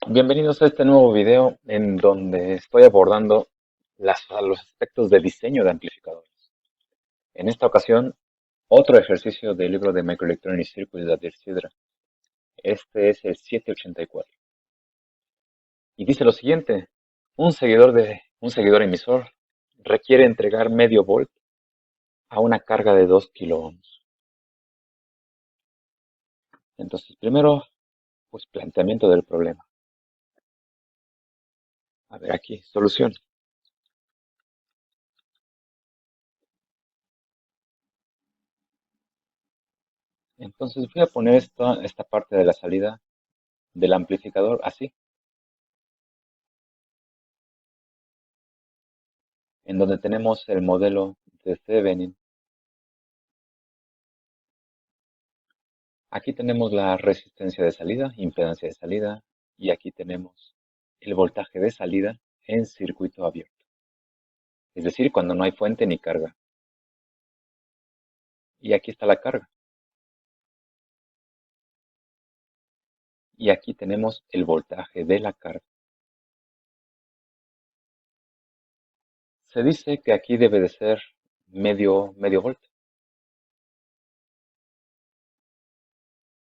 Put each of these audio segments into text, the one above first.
Bienvenidos a este nuevo video en donde estoy abordando los aspectos de diseño de amplificadores. En esta ocasión, otro ejercicio del libro de Microelectronic Circuits de Adair Sidra. Este es el 784. Y dice lo siguiente: un seguidor emisor requiere entregar medio volt a una carga de 2 kiloohms. Entonces, primero, pues planteamiento del problema. A ver aquí, solución. Entonces voy a poner esta parte de la salida del amplificador así, en donde tenemos el modelo de Thevenin. Aquí tenemos la resistencia de salida, impedancia de salida, y aquí tenemos el voltaje de salida en circuito abierto. Es decir, cuando no hay fuente ni carga. Y aquí está la carga. Y aquí tenemos el voltaje de la carga. Se dice que aquí debe de ser medio volt.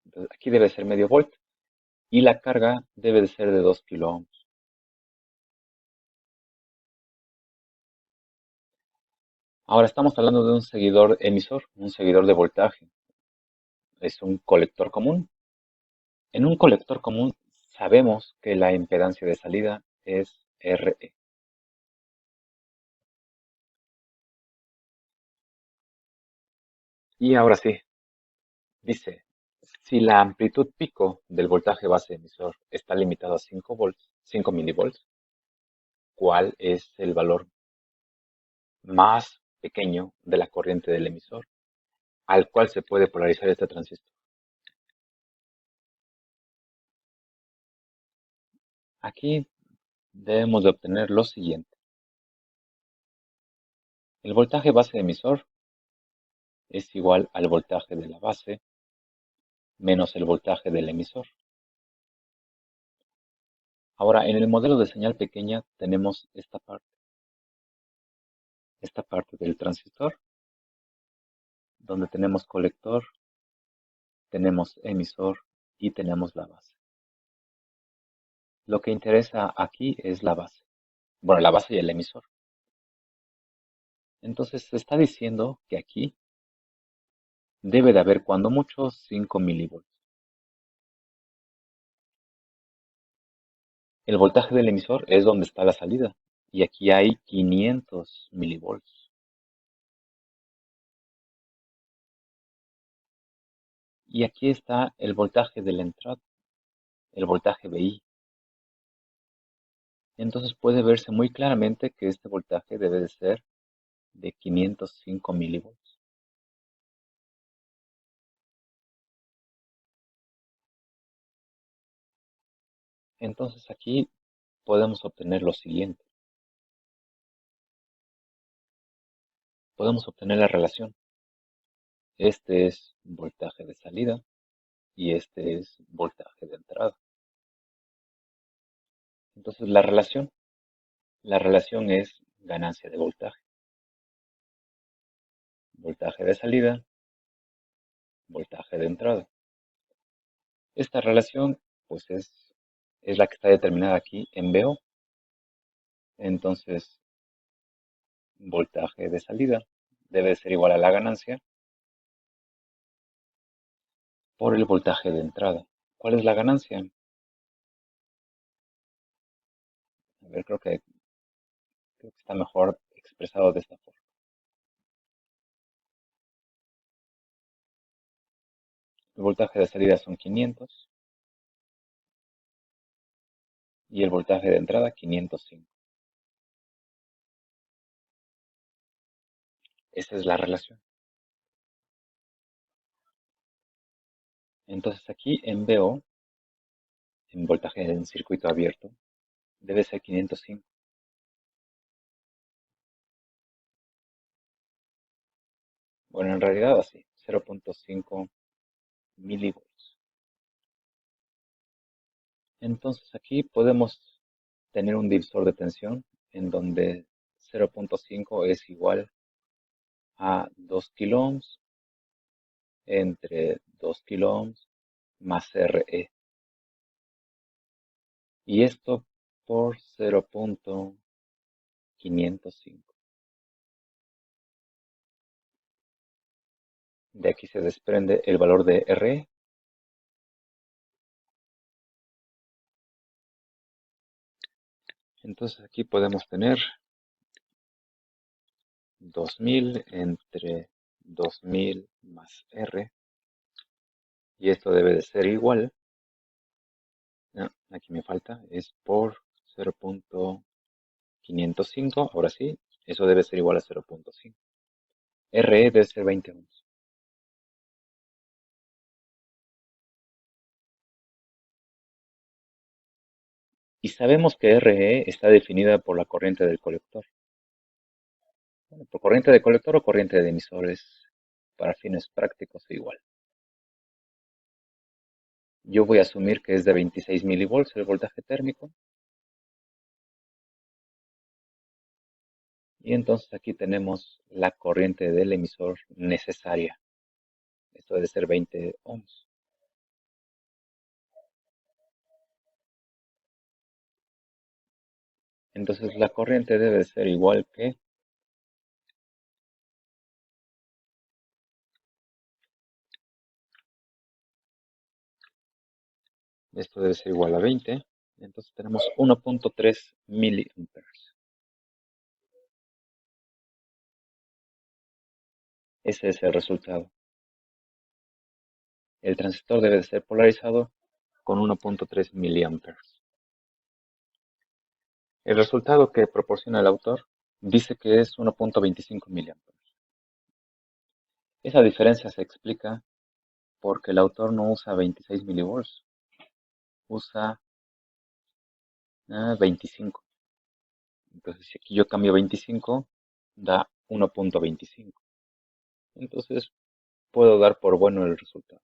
Entonces, aquí debe ser medio volt. Y la carga debe de ser de 2 kiloohms. Ahora estamos hablando de un seguidor emisor, un seguidor de voltaje. Es un colector común. En un colector común sabemos que la impedancia de salida es Re. Y ahora sí, dice, si la amplitud pico del voltaje base emisor está limitado a 5 volts, 5 milivolts, ¿cuál es el valor más pequeño de la corriente del emisor al cual se puede polarizar este transistor? Aquí debemos de obtener lo siguiente. El voltaje base emisor es igual al voltaje de la base menos el voltaje del emisor. Ahora, en el modelo de señal pequeña tenemos esta parte del transistor, donde tenemos colector, tenemos emisor y tenemos la base. Lo que interesa aquí es la base. Bueno, la base y el emisor. Entonces se está diciendo que aquí debe de haber cuando mucho 5 milivolts. El voltaje del emisor es donde está la salida. Y aquí hay 500 milivolts. Y aquí está el voltaje de la entrada, el voltaje VI. Entonces puede verse muy claramente que este voltaje debe de ser de 505 milivolts. Entonces aquí podemos obtener lo siguiente. Podemos obtener la relación. Este es voltaje de salida y este es voltaje de entrada. Entonces la relación es ganancia de voltaje. Voltaje de salida, voltaje de entrada. Esta relación pues es la que está determinada aquí en VO. Entonces voltaje de salida debe ser igual a la ganancia por el voltaje de entrada. ¿Cuál es la ganancia? A ver, creo que está mejor expresado de esta forma. El voltaje de salida son 500 y el voltaje de entrada 505. Esa es la relación. Entonces aquí en VO, en voltaje en circuito abierto, debe ser 505. Bueno, en realidad así, 0.5 milivolts. Entonces aquí podemos tener un divisor de tensión en donde 0.5 es igual a 2 kiloohms entre 2 kiloohms más Re. Y esto por 0.505. De aquí se desprende el valor de Re. Entonces aquí podemos tener 2000 entre 2000 más R. Y esto debe de ser igual. No, aquí me falta. Es por 0.505. Ahora sí, eso debe ser igual a 0.5. Re debe ser 20 ohms. Y sabemos que Re está definida por la corriente del colector. Bueno, por corriente de colector o corriente de emisores, para fines prácticos igual. Yo voy a asumir que es de 26 milivolts el voltaje térmico. Y entonces aquí tenemos la corriente del emisor necesaria. Esto debe ser 20 ohms. Entonces la corriente debe ser igual que, esto debe ser igual a 20. Entonces tenemos 1.3 miliamperes. Ese es el resultado. El transistor debe ser polarizado con 1.3 miliamperes. El resultado que proporciona el autor dice que es 1.25 miliamperes. Esa diferencia se explica porque el autor no usa 26 milivolts, usa 25. Entonces, si aquí yo cambio 25, da 1.25. Entonces, puedo dar por bueno el resultado.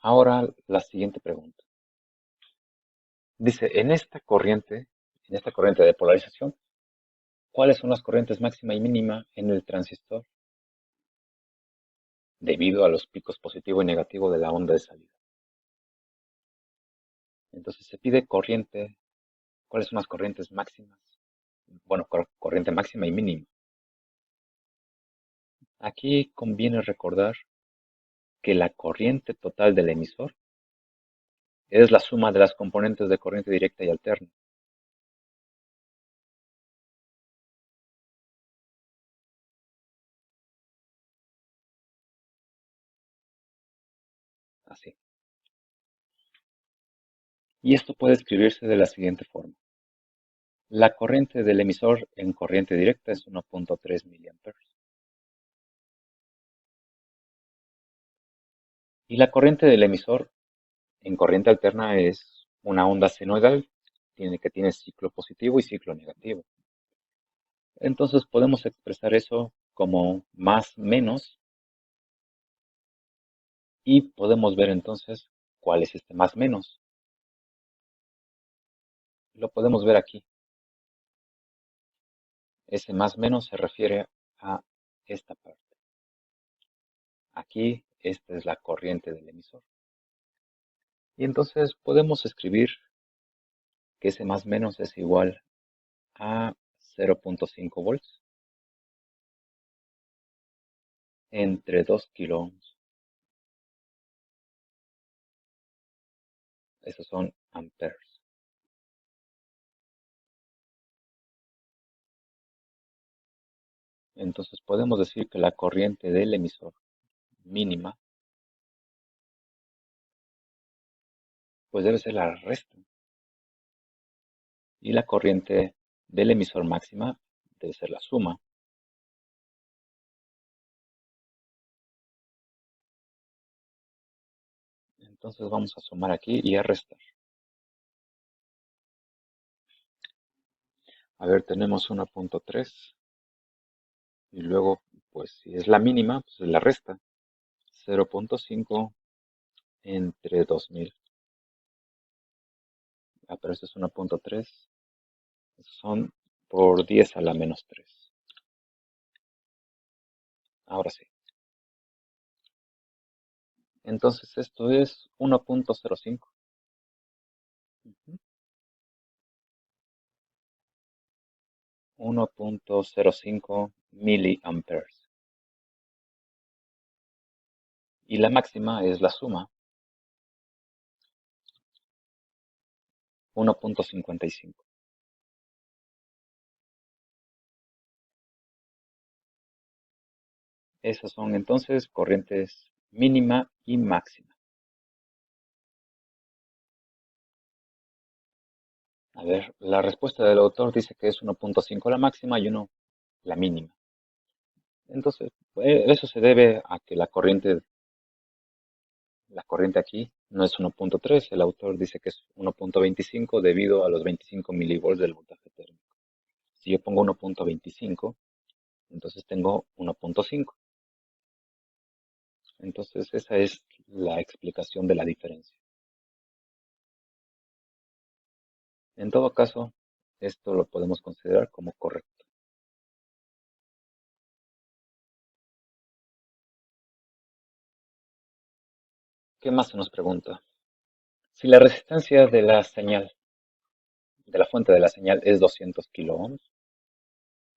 Ahora, la siguiente pregunta. Dice, en esta corriente de polarización, ¿cuáles son las corrientes máxima y mínima en el transistor debido a los picos positivo y negativo de la onda de salida? Entonces, se pide corriente, ¿cuáles son las corrientes máximas? Bueno, corriente máxima y mínima. Aquí conviene recordar que la corriente total del emisor es la suma de las componentes de corriente directa y alterna. Así. Y esto puede escribirse de la siguiente forma. La corriente del emisor en corriente directa es 1.3 miliamperes. Y la corriente del emisor en corriente alterna es una onda senoidal que tiene ciclo positivo y ciclo negativo. Entonces podemos expresar eso como más menos y podemos ver entonces cuál es este más menos. Lo podemos ver aquí. Ese más menos se refiere a esta parte. Aquí esta es la corriente del emisor. Y entonces podemos escribir que ese más menos es igual a 0.5 volts entre 2 kiloohms. Esos son amperes. Entonces podemos decir que la corriente del emisor mínima pues debe ser la resta. Y la corriente del emisor máxima debe ser la suma. Entonces vamos a sumar aquí y a restar. A ver, tenemos 1.3 y luego, pues si es la mínima, pues es la resta. 0.5 entre 2000. Ah, pero esto es 1.3. Son por 10 a la menos 3. Ahora sí. Entonces esto es 1.05. 1.05 miliamperes. Y la máxima es la suma, 1.55. Esas son entonces corrientes mínima y máxima. A ver, la respuesta del autor dice que es 1.5 la máxima y 1 la mínima. Entonces, eso se debe a que la corriente aquí no es 1.3, el autor dice que es 1.25 debido a los 25 milivolts del voltaje térmico. Si yo pongo 1.25, entonces tengo 1.5. Entonces, esa es la explicación de la diferencia. En todo caso, esto lo podemos considerar como correcto. ¿Qué más se nos pregunta? Si la resistencia de la señal, de la fuente de la señal es 200 kiloohms,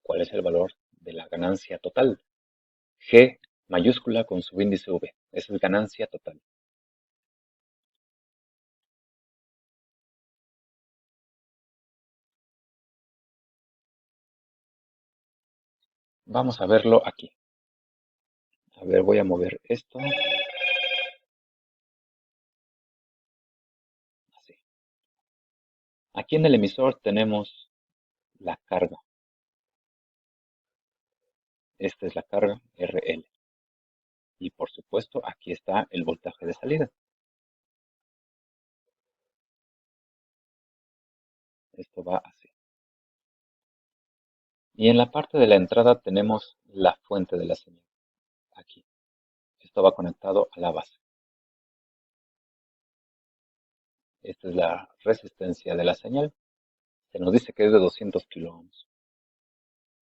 ¿cuál es el valor de la ganancia total? G mayúscula con subíndice V. Esa es ganancia total. Vamos a verlo aquí. A ver, voy a mover esto. Así. Aquí en el emisor tenemos la carga. Esta es la carga RL. Y por supuesto, aquí está el voltaje de salida. Esto va así. Y en la parte de la entrada tenemos la fuente de la señal. Aquí. Esto va conectado a la base. Esta es la resistencia de la señal. Se nos dice que es de 200 kiloohms.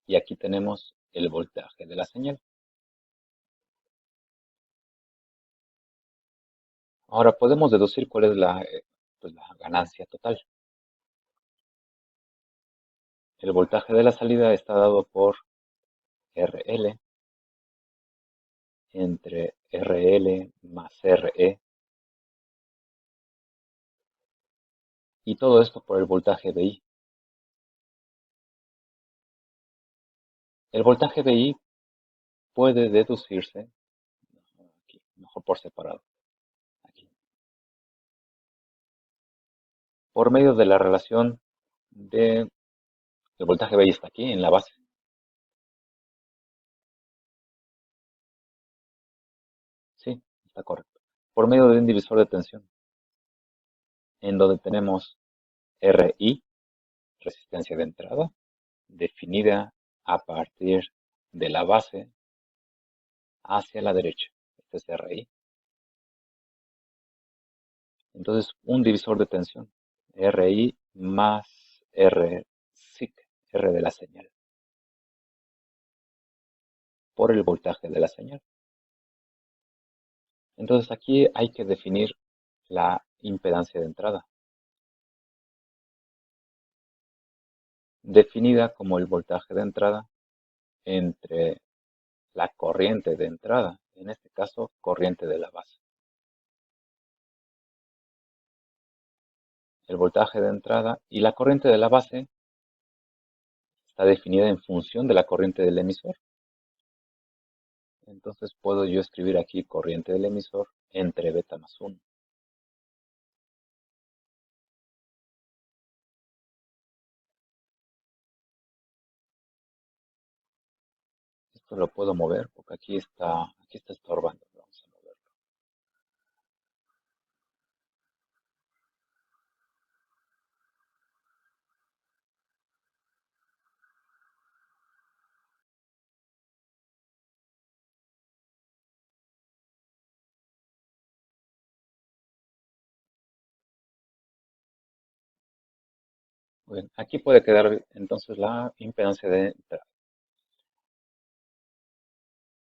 Y aquí tenemos el voltaje de la señal. Ahora podemos deducir cuál es la ganancia total. El voltaje de la salida está dado por RL entre RL más RE. Y todo esto por el voltaje VI. El voltaje VI puede deducirse, aquí, mejor por separado, aquí, por medio de la relación de el voltaje VI está aquí en la base. Sí, está correcto. Por medio de un divisor de tensión, en donde tenemos RI, resistencia de entrada, definida a partir de la base hacia la derecha. Este es RI. Entonces, un divisor de tensión, RI más R SIC, R de la señal, por el voltaje de la señal. Entonces, aquí hay que definir la impedancia de entrada, definida como el voltaje de entrada entre la corriente de entrada, en este caso, corriente de la base. El voltaje de entrada y la corriente de la base está definida en función de la corriente del emisor. Entonces puedo yo escribir aquí corriente del emisor entre beta más 1. Esto lo puedo mover porque aquí está estorbando. Vamos a moverlo. Muy bien, aquí puede quedar entonces la impedancia de entrada.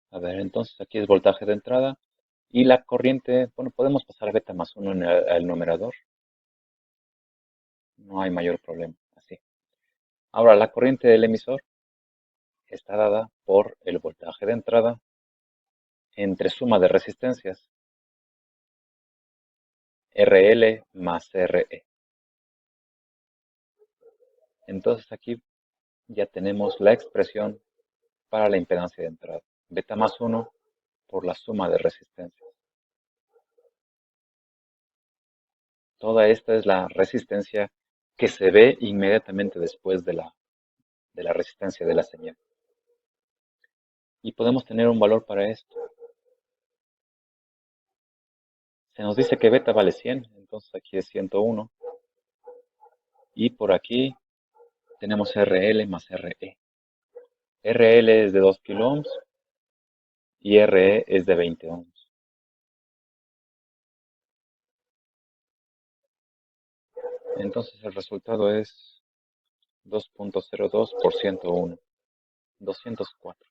A ver, entonces aquí es voltaje de entrada y la corriente, bueno, podemos pasar beta más 1 en el numerador, no hay mayor problema, así. Ahora, la corriente del emisor está dada por el voltaje de entrada entre suma de resistencias, RL más RE. Entonces aquí ya tenemos la expresión para la impedancia de entrada. Beta más 1 por la suma de resistencias. Toda esta es la resistencia que se ve inmediatamente después de la resistencia de la señal. Y podemos tener un valor para esto. Se nos dice que beta vale 100, entonces aquí es 101. Y por aquí tenemos RL más RE. RL es de 2 kilo ohms y RE es de 20 ohms. Entonces el resultado es 2.02 por 101, 204.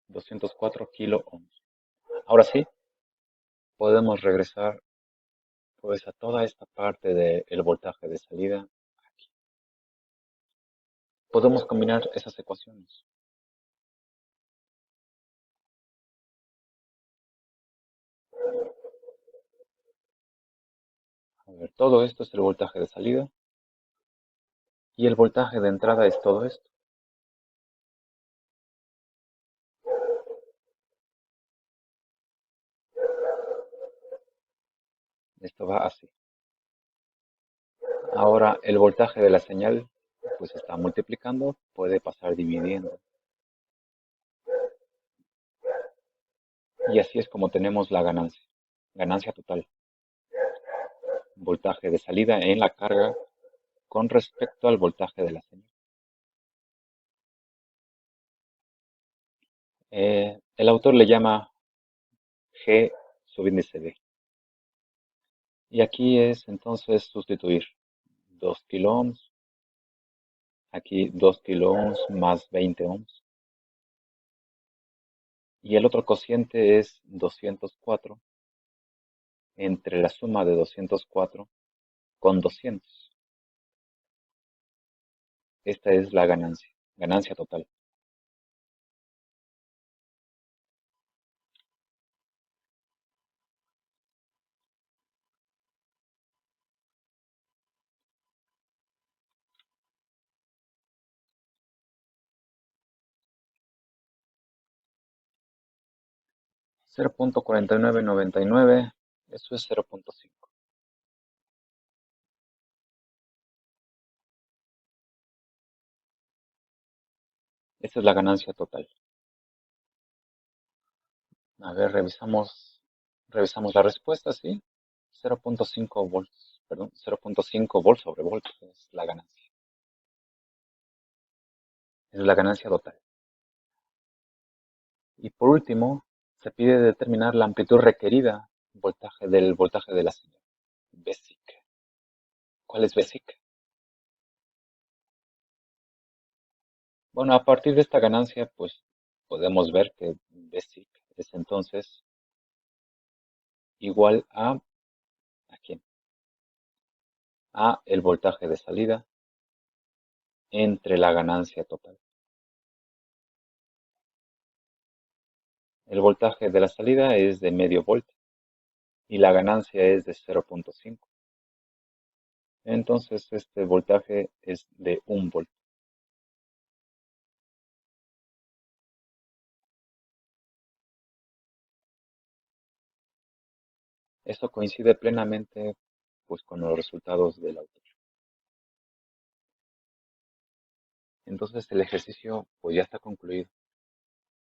204 kilo ohms. Ahora sí, podemos regresar pues a toda esta parte del voltaje de salida aquí. Podemos combinar esas ecuaciones. A ver, todo esto es el voltaje de salida y el voltaje de entrada es todo esto. Esto va así. Ahora el voltaje de la señal pues está multiplicando, puede pasar dividiendo. Y así es como tenemos la ganancia. Ganancia total. Voltaje de salida en la carga con respecto al voltaje de la señal. El autor le llama G subíndice B. Y aquí es entonces sustituir 2 kilo ohms, aquí 2 kilo ohms más 20 ohms. Y el otro cociente es 204 entre la suma de 204 con 200. Esta es la ganancia, ganancia total. Cero punto 0.4999, eso es 0.5. Esta es la ganancia total. A ver, revisamos la respuesta, ¿sí? 0.5 volts, perdón, 0.5 volts sobre volts es la ganancia. Es la ganancia total. Y por último, se pide determinar la amplitud requerida del voltaje de la señal. Basic. ¿Cuál es Basic? Bueno, a partir de esta ganancia, pues podemos ver que Basic es entonces igual ¿a quién? A el voltaje de salida entre la ganancia total. El voltaje de la salida es de medio volt y la ganancia es de 0.5. Entonces este voltaje es de 1 volt. Esto coincide plenamente pues con los resultados del autor. Entonces el ejercicio pues ya está concluido.